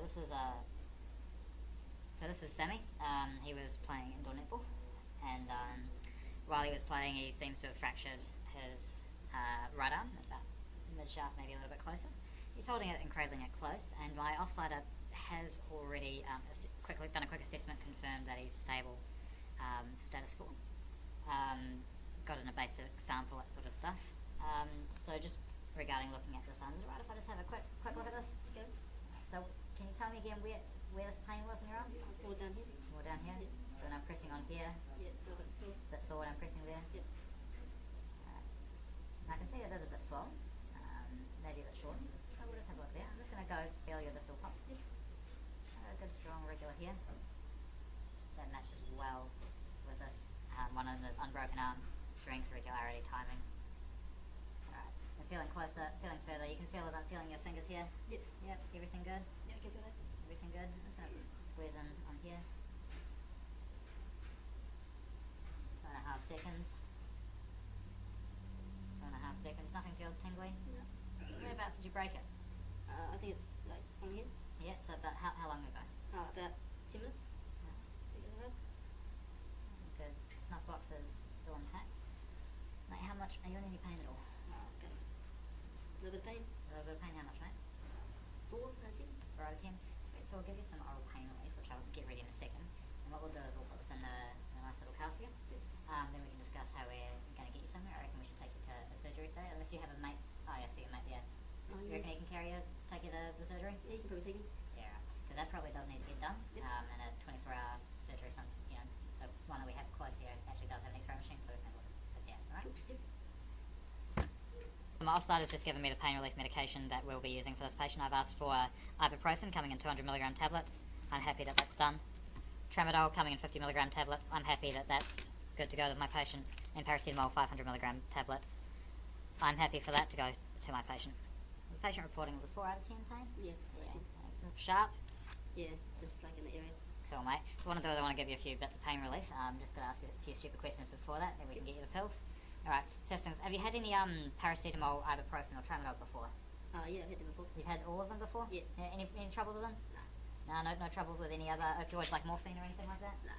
this is Sammy. He was playing indoor netball, and while he was playing, he seems to have fractured his right arm, about mid shaft, maybe a little bit closer. He's holding it and cradling it close, and my offsider has already done a quick assessment, confirmed that he's stable, status 4. Got in a basic sample, that sort of stuff. So just regarding looking at this arm, is it right if I just have a quick look at this? Okay. So can you tell me again where this pain was in your arm? It's more down here. More down here? Yeah. So then I'm pressing on here. Yeah, it's a bit sore. Bit sore when I'm pressing there? Yeah. I can see it is a bit swollen, maybe a bit short. So we'll just have a look there. I'm just going to go feel your distal pulse. A good strong regular here. That matches well with this one of this unbroken arm, strength, regularity, timing. Alright, I'm feeling closer, feeling further. You can feel as I'm feeling your fingers here. Yep. Yep, everything good? Yeah, I can feel that. Everything good? I'm just going to squeeze in on here. 2.5 seconds. 2.5 seconds. Nothing feels tingly? No. Whereabouts did you break it? I think it's like on here. Yep, so about how long ago? About 10 minutes. Good. Snuff box is still intact. Mate, how much, are you in any pain at all? Okay. A little bit of pain. A little bit of pain, how much, mate? 4 out of 10. 4 out of 10. Sweet, so we'll give you some oral pain relief, which I'll get ready in a second. And what we'll do is we'll put this in a nice little casket. Then we can discuss how we're going to get you somewhere. I reckon we should take you to the surgery today, unless you have a mate. Oh, yeah, I see your mate there. Oh, You yeah. reckon he can take you to the surgery? Yeah, you can probably take him. Yeah, because that probably does need to get done. Yep. And a 24-hour surgery, the one that we have close here actually does have an X-ray machine, so we can look at that, alright? Yep. My offside has just given me the pain relief medication that we'll be using for this patient. I've asked for ibuprofen coming in 200mg tablets. I'm happy that that's done. Tramadol coming in 50mg tablets. I'm happy that that's good to go with my patient. And paracetamol 500mg tablets. I'm happy for that to go to my patient. The patient reporting it was 4 out of 10 pain? Yeah, 4 out of 10. Sharp? Yeah, just like in the area. Cool, mate. So what I do is I want to give you a few bits of pain relief. I'm just going to ask you a few stupid questions before that, then we can get you the pills. Alright, first things, have you had any paracetamol, ibuprofen or tramadol before? Yeah, I've had them before. You've had all of them before? Yeah. Any troubles with them? No. No troubles with any other opioids like morphine or anything like that? No.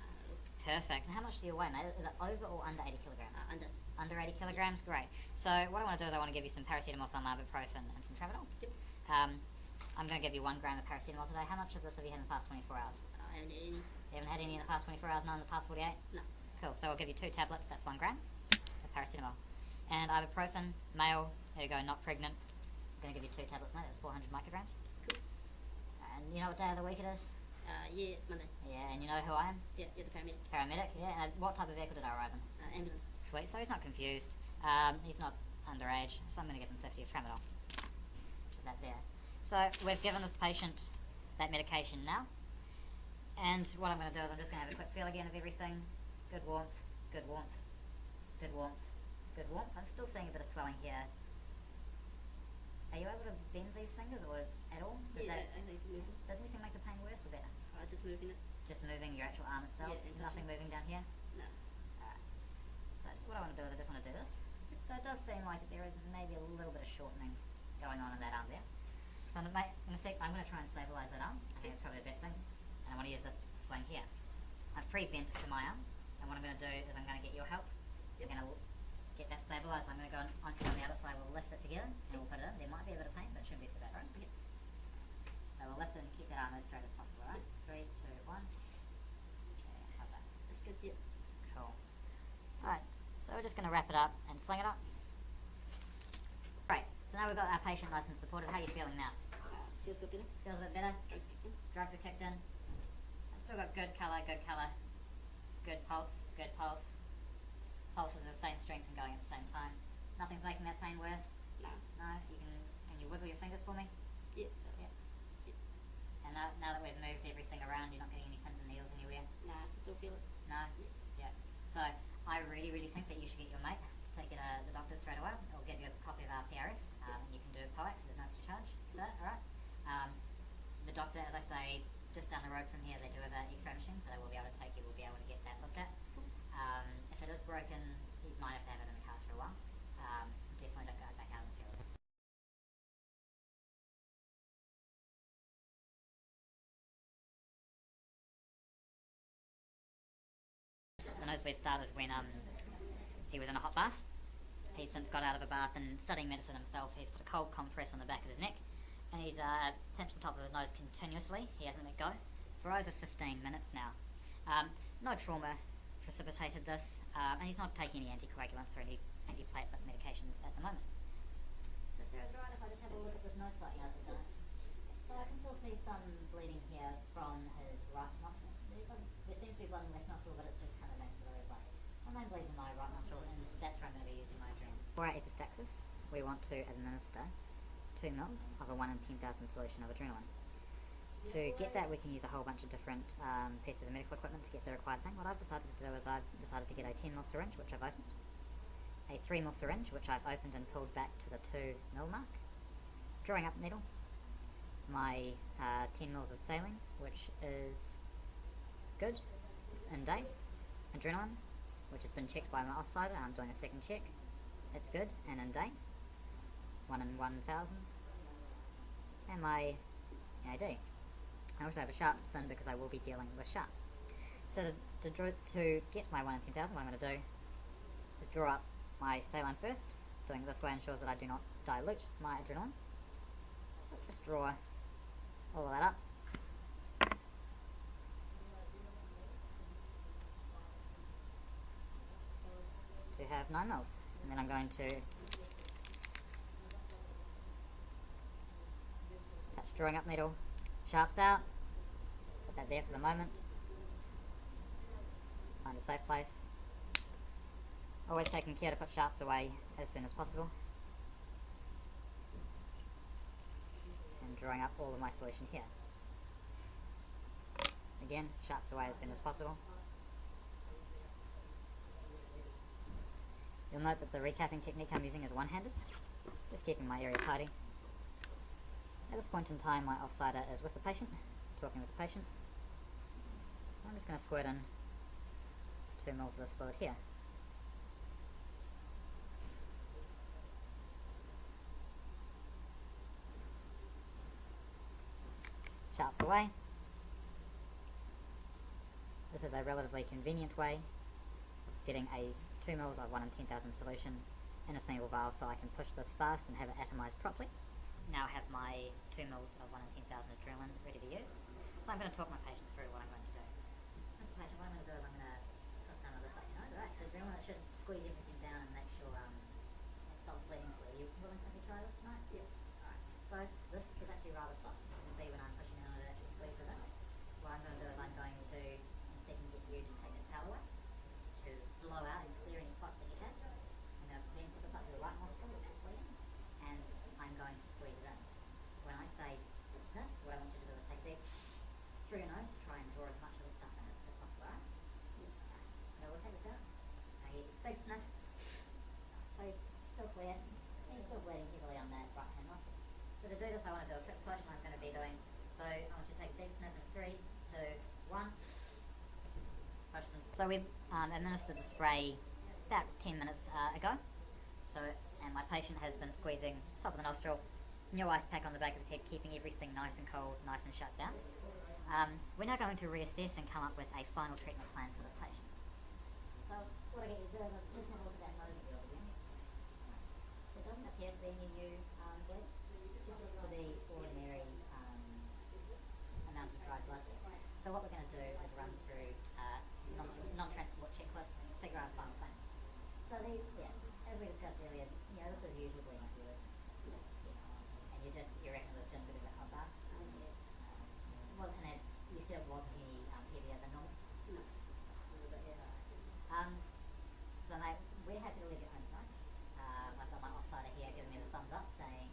Perfect. And how much do you weigh, mate? Is it over or under 80 kilograms? Under. Under 80 kilograms? Great. So what I want to do is I want to give you some paracetamol, some ibuprofen and some tramadol. Yep. I'm going to give you 1 gram of paracetamol today. How much of this have you had in the past 24 hours? I haven't had any. So you haven't had any in the past 24 hours, none in the past 48? No. Cool. So I'll give you 2 tablets. That's 1 gram of paracetamol. And ibuprofen, male, there you go, not pregnant. I'm going to give you 2 tablets, mate. That's 400 micrograms. Cool. And you know what day of the week it is? Yeah, it's Monday. Yeah, and you know who I am? Yeah, the paramedic. Paramedic, yeah. And what type of vehicle did I arrive in? Ambulance. Sweet, so he's not confused. He's not underage, so I'm going to give him 50 of tramadol, which is that there. So we've given this patient that medication now, and what I'm going to do is I'm just going to have a quick feel again of everything. Good warmth, good warmth, good warmth, good warmth. I'm still seeing a bit of swelling here. Are you able to bend these fingers or at all? I think moving. Does anything make the pain worse or better? Just moving it. Just moving your actual arm itself? Yeah, Nothing moving down here? No. Alright. So what I want to do is I just want to do this. So it does seem like there is maybe a little bit of shortening going on in that arm there. So I'm going to try and stabilise that arm. I think it's probably the best thing. And I want to use this sling here. I've pre-bent to my arm, and what I'm going to do is I'm going to get your help. Yep. I'm going to get that stabilised. I'm going to go on the other side. We'll lift it together, and we'll put it in. There might be a bit of pain, but it shouldn't be too bad, right? Okay. So we'll lift it and keep that arm as straight as possible, right? 3, 2, 1. Okay, how's that? That's good, yeah. Cool. Alright, so we're just going to wrap it up and sling it up. Great, so now we've got our patient nice and supported. How are you feeling now? Feels a bit better. Feels a bit better? Drugs kicked in. Drugs are kicked in. I've still got good colour, good pulse, good pulse. Pulse is the same strength and going at the same time. Nothing's making that pain worse? No. No? Can you wiggle your fingers for me? Yeah. Yep. And now that we've moved everything around, you're not getting any pins and needles anywhere? Nah, I can still feel it. No? Yeah. So I really think that you should get your mate, take it to the doctor straight away. I'll give you a copy of our PRF, and you can do a POAX, there's no extra charge for that, alright? The doctor, as I say, just down the road from here, they do have an X-ray machine, so they will be able to take you, we'll be able to get that looked at. If it is broken, you might have to have it in the cast for a while. nosebleed started when he was in a hot bath. He's since got out of a bath and studying medicine himself. He's put a cold compress on the back of his neck, and he's pinched the top of his nose continuously. He hasn't let go for over 15 minutes now. No trauma precipitated this, and he's not taking any anticoagulants or any antiplatelet medications at the moment. So Sarah's right if I just have a look at this nose slightly over the So I can still see some bleeding here from his right nostril. There seems to be blood in the left nostril, but it's just kind of maxillary blood. My main bleeds in my right nostril, and that's where I'm going to be using my adrenaline. For our epistaxis, we want to administer 2 mils of a 1 in 10,000 solution of adrenaline. To get that, we can use a whole bunch of different pieces of medical equipment to get the required thing. What I've decided to do is I've decided to get a 10 ml syringe, which I've opened, a 3 ml syringe, which I've opened and pulled back to the 2 ml mark, drawing up needle, my 10 mils of saline, which is good, it's in date, adrenaline, which has been checked by my offsider, I'm doing a second check, it's good and in date, 1 in 1,000, and my AD. I also have a sharp spin because I will be dealing with sharps. So to get my 1 in 10,000, what I'm going to do is draw up my saline first. Doing it this way ensures that I do not dilute my adrenaline. So just draw all of that up. To have 9 mils. And then I'm going to touch drawing up needle, sharps out, put that there for the moment, find a safe place, always taking care to put sharps away as soon as possible, and drawing up all of my solution here. Again, sharps away as soon as possible. You'll note that the recapping technique I'm using is one-handed, just keeping my area tidy. At this point in time, my offsider is with the patient, talking with the patient. I'm just going to squirt in 2 mils of this fluid here. Sharps away. This is a relatively convenient way of getting a 2 mils of 1 in 10,000 solution in a single vial, so I can push this fast and have it atomized properly. Now I have my 2 mils of 1 in 10,000 adrenaline ready to use. So I'm going to talk my patient through what I'm going to do. Mr. Patient, what I'm going to do is I'm going to put some of this up your nose. Alright, so adrenaline, it should squeeze everything down and make sure it stops bleeding for you. Willing to try this tonight? Yeah. Alright, so this is actually rather soft. You can see when I'm pushing it on it actually squeezes in. What I'm going to do is I'm going to, in a second, get you to take the towel away, to blow out and clear any clots that you have. I'm going to then put this up to the right nostril, which is bleeding, and I'm going to squeeze it in. When I say sniff, what I want you to do is take deep through your nose to try and draw as much of the stuff in as possible, right? So we'll take this out. Now you big sniff. So he's still clear. He's still bleeding heavily on that right hand nostril. So to do this I want to do a quick push, and I'm going to be doing, so I want you to take a deep sniff in 3, 2, 1. Push. So we've administered the spray about 10 minutes ago. So, and my patient has been squeezing top of the nostril, new ice pack on the back of his head, keeping everything nice and cold, nice and shut down. We're now going to reassess and come up with a final treatment plan for this patient. So what I get you to do is just have a look at that nose of yours again. It doesn't appear to be any new bleed. This looks to be ordinary amount of dry blood. So what we're going to do is run through non-transport checklist and figure out a final plan. So as we discussed earlier, this is usual bleeding fluid. And you reckon it was just a bit of a hot bath? And you said it wasn't any heavier than normal? No. A little bit, yeah. So mate, we're happy to leave you home tonight. I've got my offsider here giving me the thumbs up saying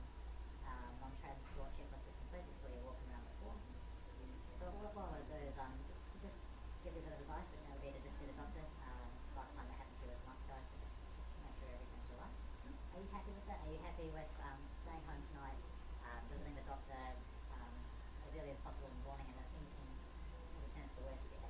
non-transport checklist is complete. Just saw you walking around before. So what I want to do is just give you a bit of advice. It would be to just see the doctor. Last time that happened to you was a month ago, so just make sure everything's alright. Are you happy with that? Are you happy with staying home tonight, visiting the doctor as early as possible in the morning, and if anything returns to the worst, you get